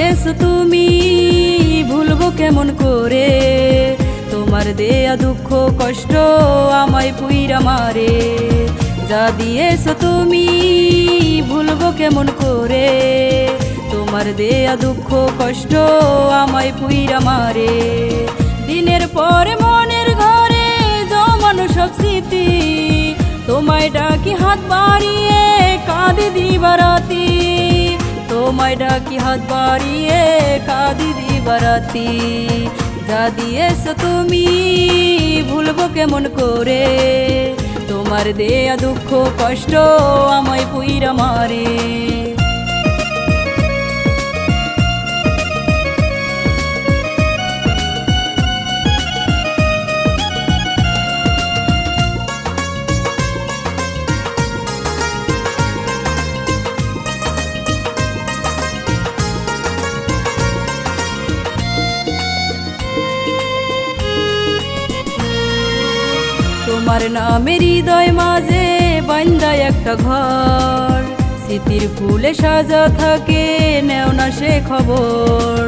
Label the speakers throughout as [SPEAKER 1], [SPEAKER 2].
[SPEAKER 1] দিয়েছো তুমি, ভুলবো কেমন করে। তোমার দেয়া দুঃখ কষ্ট আমায় পুইরা মারে। যা দিয়েছো তুমি, ভুলবো কেমন করে। তোমার দেয়া দুঃখ কষ্ট আমায় পুইরা মারে। দিনের পরে মনের ঘরে জমানো সব স্মৃতি, তোমায় ডাকি হাত বাড়িয়ে কাঁদি দিবারাতি। তোমায় ডাকি হাত বাড়িয়ে কাঁদি দিবারাতি। যা দিয়েছো তুমি, ভুলবো কেমন করে। তোমার দেয়া দুঃখ কষ্ট আমায় পুইরা মারে। তোমার নামের হৃদয় মাঝে বান্দা একটা ঘর, স্মৃতির ফুলে সাজা থাকে নেও না সে খবর।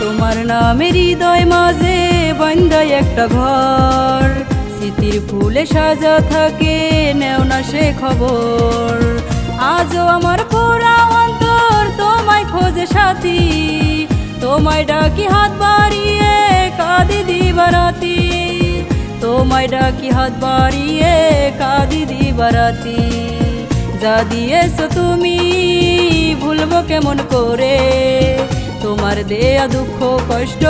[SPEAKER 1] তোমার নামের হৃদয় মাঝে বান্দা একটা ঘর, স্মৃতির ফুলে সাজা থাকে নেও না সে খবর। আজও আমার পোড়া অন্তর তোমায় খোঁজে সাথী, তোমায় ডাকি হাত বাড়িয়ে কাঁদি দিবারাতি। তোমায় ডাকি হাত বাড়িয়ে কাঁদি দিবারাতি। যা দিয়েছো তুমি, ভুলবো কেমন করে। তোমার দেয়া দুঃখ কষ্ট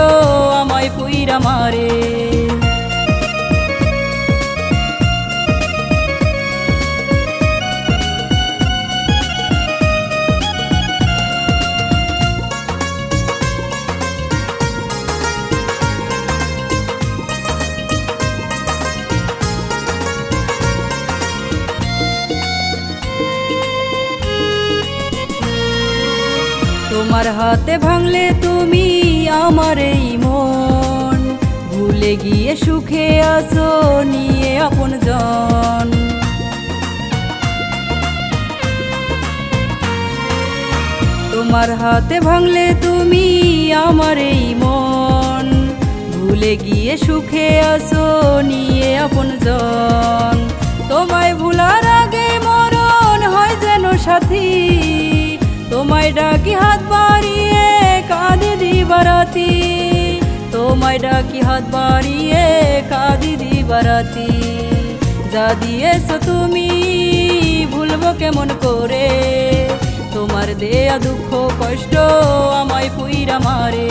[SPEAKER 1] আমায় পুইরা মারে। তোমার হাতে ভাঙলে তুমি আমার এই মন, ভুলে গিয়ে সুখে আছো নিয়ে আপন জন। তোমার হাতে ভাঙলে তুমি আমার এই মন, ভুলে গিয়ে সুখে আছো নিয়ে আপন জন। তোমায় ভুলার আগে মরণ হয় যেন সাথী, তোমায় ডাকি হাত বাড়িয়ে কাঁদি দিবারাতি। তোমায় ডাকি হাত বাড়িয়ে কাঁদি দিবারাতি। যা দিয়েছো তুমি, ভুলবো কেমন করে। তোমার দেয়া দুঃখ কষ্ট আমায় পুইরা মারে।